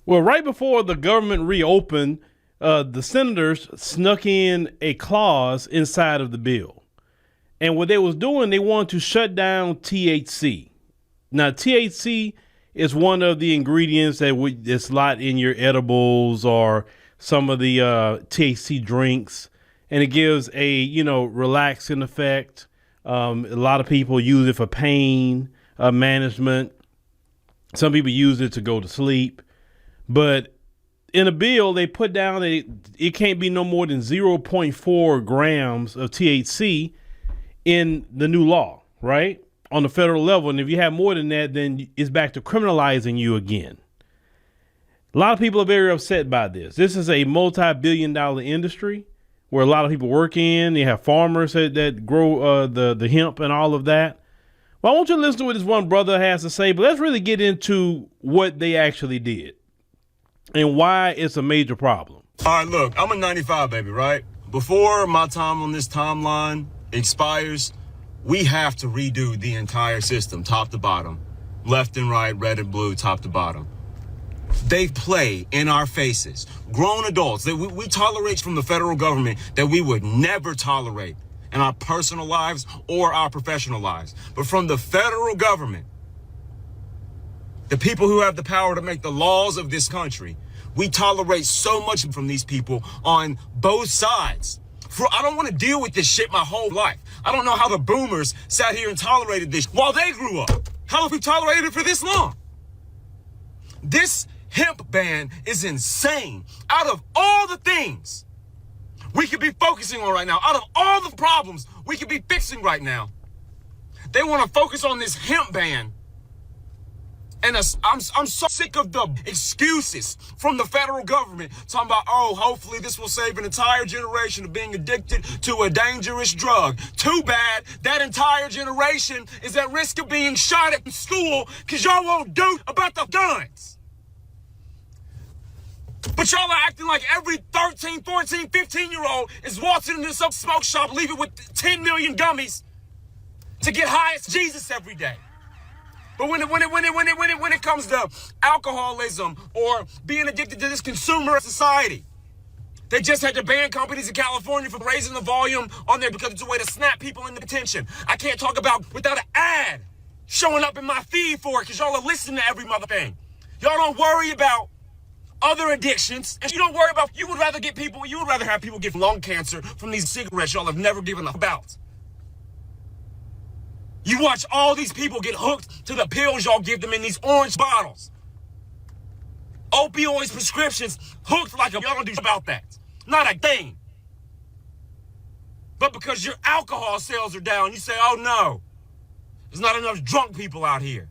Well, right before the government reopened, the senators snuck in a clause inside of the bill. And what they was doing, they wanted to shut down THC. Now, THC is one of the ingredients that's a lot in your edibles or some of the THC drinks. And it gives a, relaxing effect. A lot of people use it for pain management. Some people use it to go to sleep. But in a bill, they put down that it can't be no more than 0.4 grams of THC in the new law, right? On the federal level. And if you have more than that, then it's back to criminalizing you again. A lot of people are very upset by this. This is a multi-billion-dollar industry where a lot of people work in. You have farmers that grow the hemp and all of that. Well, I want you to listen to what this one brother has to say, but let's really get into what they actually did and why it's a major problem. All right, look, I'm a 95, baby, right? Before my time on this timeline expires, we have to redo the entire system, top to bottom, left and right, red and blue, top to bottom. They play in our faces, grown adults that we tolerate from the federal government that we would never tolerate in our personal lives or our professional lives. But from the federal government, the people who have the power to make the laws of this country, we tolerate so much from these people on both sides. I don't want to deal with this shit my whole life. I don't know how the boomers sat here and tolerated this while they grew up. How have we tolerated it for this long? This hemp ban is insane. Out of all the things we could be focusing on right now, out of all the problems we could be fixing right now, they want to focus on this hemp ban. And I'm so sick of the excuses from the federal government talking about, oh, hopefully this will save an entire generation of being addicted to a dangerous drug. Too bad that entire generation is at risk of being shot at school because y'all won't do about the guns. But y'all are acting like every 13, 14, 15-year-old is walking into some smoke shop, leaving with 10 million gummies to get high as Jesus every day. But when it comes to alcoholism or being addicted to this consumer society, they just had to ban companies in California for raising the volume on there because it's a way to snap people into attention. I can't talk about without an ad showing up in my feed for it because y'all are listening to every mother thing. Y'all don't worry about other addictions, and you don't worry about, you would rather have people get lung cancer from these cigarettes y'all have never given about. You watch all these people get hooked to the pills y'all give them in these orange bottles. Opioids, prescriptions, hooked like y'all don't do about that. Not a thing. But because your alcohol sales are down, you say, oh no, there's not enough drunk people out here.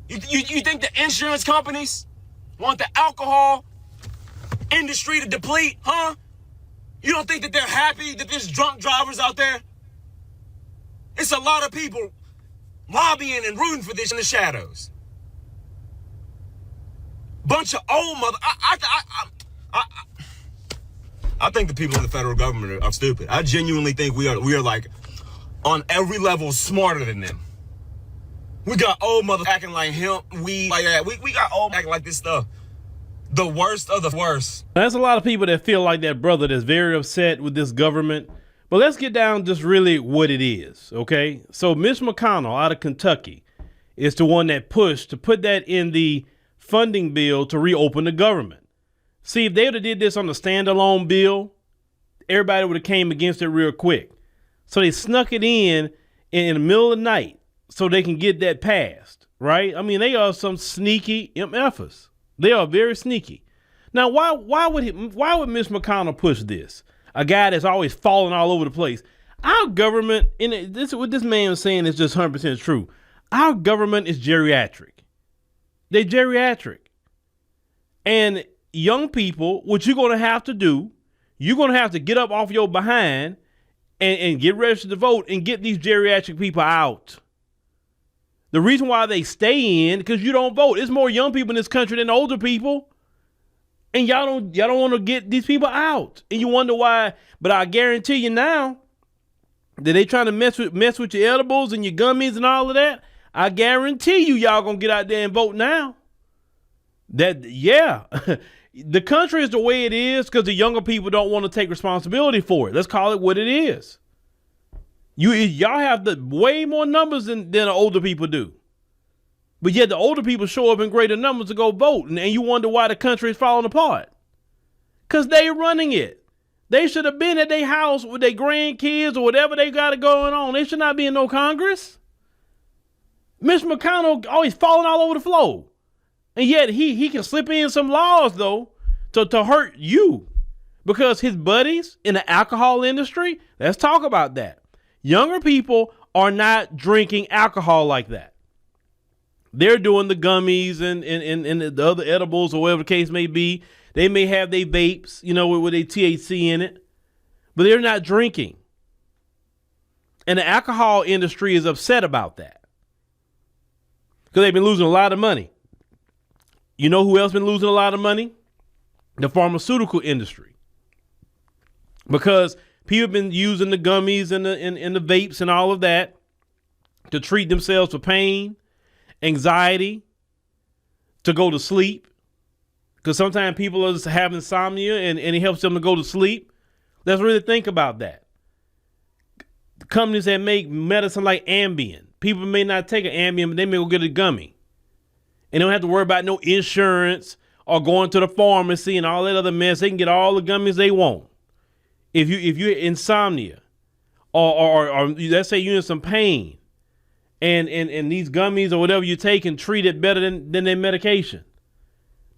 You think the insurance companies want the alcohol industry to deplete, huh? You don't think that they're happy that there's drunk drivers out there? It's a lot of people lobbying and rooting for this in the shadows. Bunch of old mother. I think the people in the federal government are stupid. I genuinely think we are like on every level smarter than them. We got old mother acting like hemp, weed, like that. We got old acting like this stuff. The worst of the worst. There's a lot of people that feel like that brother that's very upset with this government. But let's get down just really what it is, okay? So Mitch McConnell out of Kentucky is the one that pushed to put that in the funding bill to reopen the government. See, if they would have did this on the standalone bill, everybody would have came against it real quick. So they snuck it in the middle of the night so they can get that passed, right? I mean, they are some sneaky MFers. They are very sneaky. Now, why would Mitch McConnell push this? A guy that's always falling all over the place. Our government, and what this man is saying is just 100% true. Our government is geriatric. They're geriatric. And young people, what you're going to have to do, you're going to have to get up off your behind and get registered to vote and get these geriatric people out. The reason why they stay in, because you don't vote. There's more young people in this country than older people. And y'all don't want to get these people out. And you wonder why. But I guarantee you now that they trying to mess with your edibles and your gummies and all of that. I guarantee you y'all going to get out there and vote now. Yeah, the country is the way it is because the younger people don't want to take responsibility for it. Let's call it what it is. Y'all have the way more numbers than the older people do. But yet the older people show up in greater numbers to go vote. And you wonder why the country is falling apart. Because they running it. They should have been at their house with their grandkids or whatever they got going on. They should not be in no Congress. Mitch McConnell always falling all over the floor. And yet he can slip in some laws, though, to hurt you. Because his buddies in the alcohol industry, let's talk about that. Younger people are not drinking alcohol like that. They're doing the gummies and the other edibles or whatever the case may be. They may have their vapes, with their THC in it, but they're not drinking. And the alcohol industry is upset about that because they've been losing a lot of money. You know who else been losing a lot of money? The pharmaceutical industry. Because people have been using the gummies and the vapes and all of that to treat themselves for pain, anxiety, to go to sleep. Because sometimes people are just have insomnia and it helps them to go to sleep. Let's really think about that. The companies that make medicine like Ambien, people may not take an Ambien, but they may go get a gummy. And they don't have to worry about no insurance or going to the pharmacy and all that other mess. They can get all the gummies they want. If you're insomnia or let's say you're in some pain and these gummies or whatever you take and treat it better than their medication,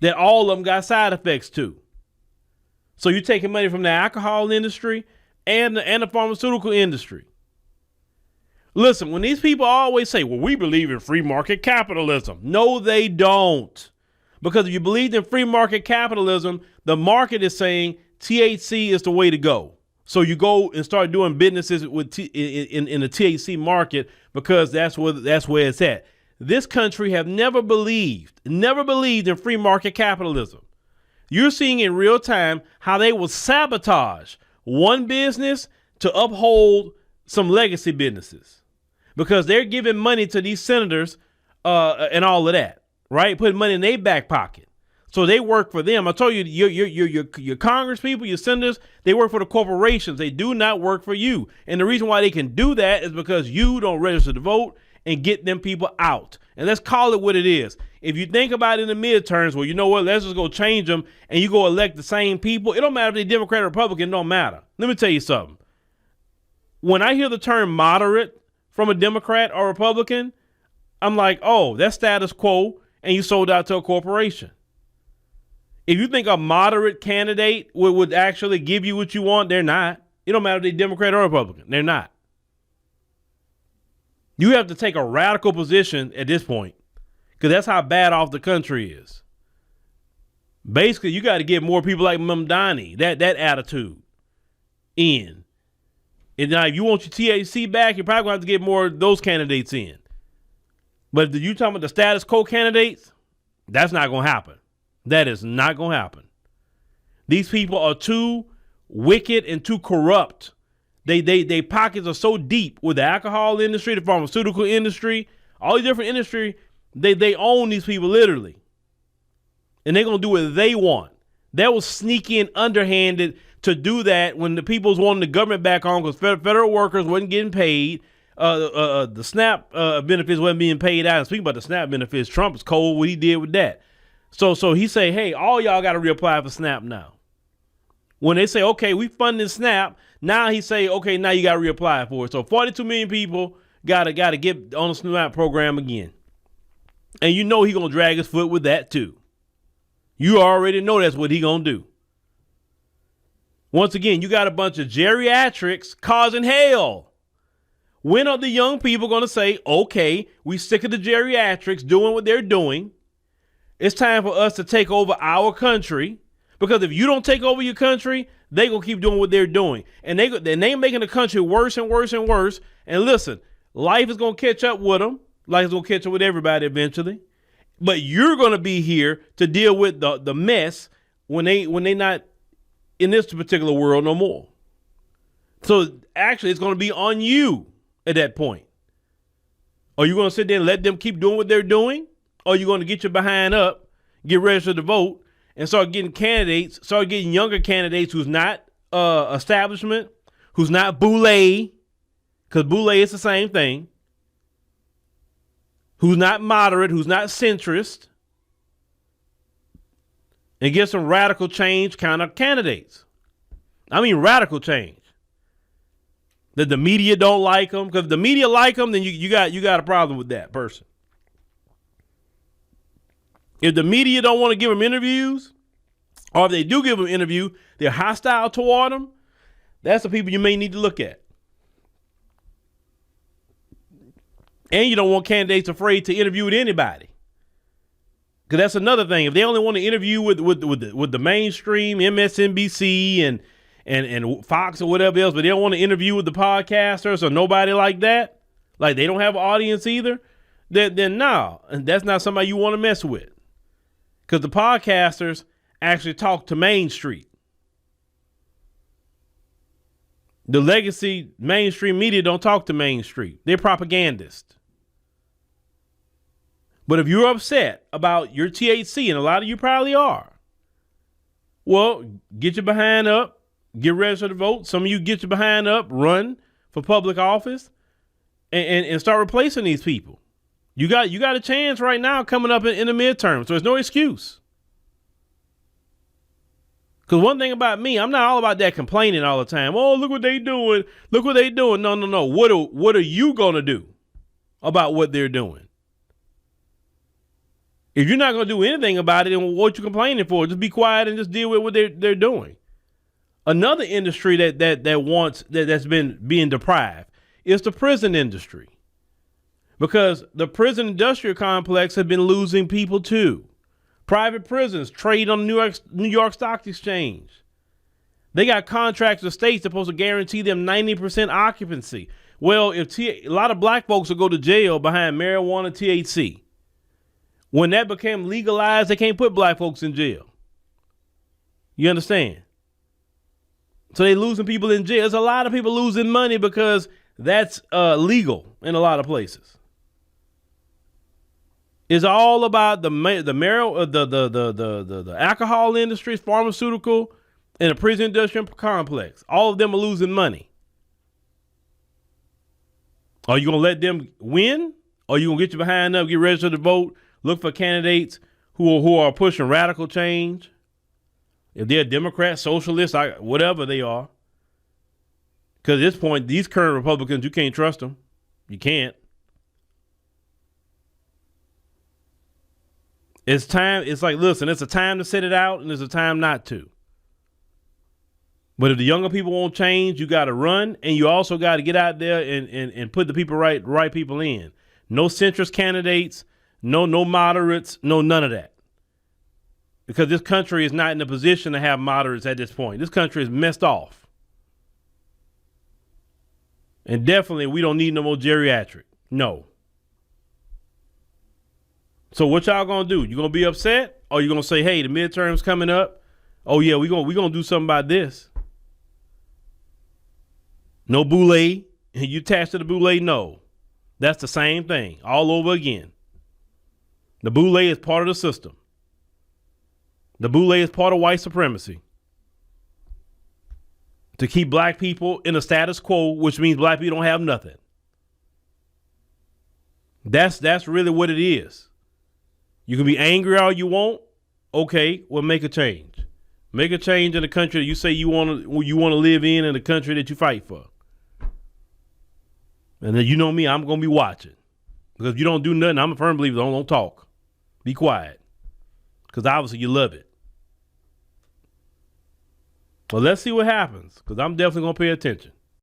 that all of them got side effects too. So you're taking money from the alcohol industry and the pharmaceutical industry. Listen, when these people always say, well, we believe in free market capitalism. No, they don't. Because if you believed in free market capitalism, the market is saying THC is the way to go. So you go and start doing businesses with in the THC market because that's where it's at. This country have never believed in free market capitalism. You're seeing in real time how they will sabotage one business to uphold some legacy businesses because they're giving money to these senators and all of that, right? Putting money in their back pocket. So they work for them. I told you, your Congress people, your senators, they work for the corporations. They do not work for you. And the reason why they can do that is because you don't register to vote and get them people out. And let's call it what it is. If you think about it in the midterms, well, you know what? Let's just go change them and you go elect the same people. It don't matter if they're Democrat or Republican. It don't matter. Let me tell you something. When I hear the term moderate from a Democrat or Republican, I'm like, oh, that's status quo and you sold out to a corporation. If you think a moderate candidate would actually give you what you want, they're not. It don't matter if they're Democrat or Republican. They're not. You have to take a radical position at this point because that's how bad off the country is. Basically, you got to get more people like Mamdani, that attitude in. And now if you want your THC back, you're probably going to have to get more of those candidates in. But if you talking about the status quo candidates, that's not going to happen. That is not going to happen. These people are too wicked and too corrupt. They pockets are so deep with the alcohol industry, the pharmaceutical industry, all these different industry. They own these people literally. And they're going to do what they want. That was sneaky and underhanded to do that when the people was wanting the government back on because federal workers wasn't getting paid. The SNAP benefits wasn't being paid out. And speaking about the SNAP benefits, Trump is cold what he did with that. So he say, hey, all y'all got to reapply for SNAP now. When they say, okay, we funding SNAP, now he say, okay, now you got to reapply for it. So 42 million people got to get on the SNAP program again. And you know he going to drag his foot with that too. You already know that's what he going to do. Once again, you got a bunch of geriatrics causing hell. When are the young people going to say, okay, we sick of the geriatrics doing what they're doing. It's time for us to take over our country. Because if you don't take over your country, they going to keep doing what they're doing. And they making the country worse and worse and worse. And listen, life is going to catch up with them. Life is going to catch up with everybody eventually. But you're going to be here to deal with the mess when they not in this particular world no more. So actually, it's going to be on you at that point. Are you going to sit there and let them keep doing what they're doing? Or are you going to get your behind up get registered to vote, and start getting younger candidates who's not establishment, who's not boule, because boule is the same thing, who's not moderate, who's not centrist, and get some radical change kind of candidates. I mean radical change. That the media don't like them, because if the media like them, then you got a problem with that person. If the media don't want to give them interviews, or if they do give them an interview, they're hostile toward them, that's the people you may need to look at. And you don't want candidates afraid to interview with anybody. Because that's another thing. If they only want to interview with the mainstream, MSNBC and Fox or whatever else, but they don't want to interview with the podcasters or nobody like that, like they don't have an audience either, then no, and that's not somebody you want to mess with. Because the podcasters actually talk to Main Street. The legacy mainstream media don't talk to Main Street. They're propagandists. But if you're upset about your THC, and a lot of you probably are, well, get your behind up, get registered to vote. Some of you get your behind up, run for public office, and start replacing these people. You got a chance right now coming up in the midterm, so there's no excuse. Because one thing about me, I'm not all about that complaining all the time. Oh, look what they doing. Look what they doing. No. What are you going to do about what they're doing? If you're not going to do anything about it, then what you complaining for? Just be quiet and just deal with what they're doing. Another industry that's been being deprived is the prison industry. Because the prison industrial complex have been losing people too. Private prisons trade on the New York Stock Exchange. They got contracts with states supposed to guarantee them 90% occupancy. Well, a lot of black folks will go to jail behind marijuana THC. When that became legalized, they can't put black folks in jail. You understand? So they losing people in jail. There's a lot of people losing money because that's legal in a lot of places. It's all about the alcohol industry, pharmaceutical, and the prison industrial complex. All of them are losing money. Are you going to let them win? Or are you going to get your behind up, get registered to vote, look for candidates who are pushing radical change? If they're Democrats, socialists, whatever they are. Because at this point, these current Republicans, you can't trust them. You can't. It's time. It's like, listen, it's a time to sit it out and it's a time not to. But if the younger people won't change, you got to run, and you also got to get out there and put the people right people in. No centrist candidates, no moderates, no none of that. Because this country is not in a position to have moderates at this point. This country is messed off. And definitely we don't need no more geriatric. No. So what y'all gonna do? You gonna be upset, or you gonna say, "Hey, the midterm's coming up. Oh yeah, we gonna do something about this." No boule, and you attached to the boule? No, that's the same thing all over again. The boule is part of the system. The boule is part of white supremacy to keep black people in a status quo, which means black people don't have nothing. That's really what it is. You can be angry all you want. Okay, well, make a change. Make a change in the country that you say you want to live in the country that you fight for. And then you know me, I'm gonna be watching, because if you don't do nothing, I'm a firm believer. Don't talk. Be quiet, because obviously you love it. Well, let's see what happens, because I'm definitely gonna pay attention.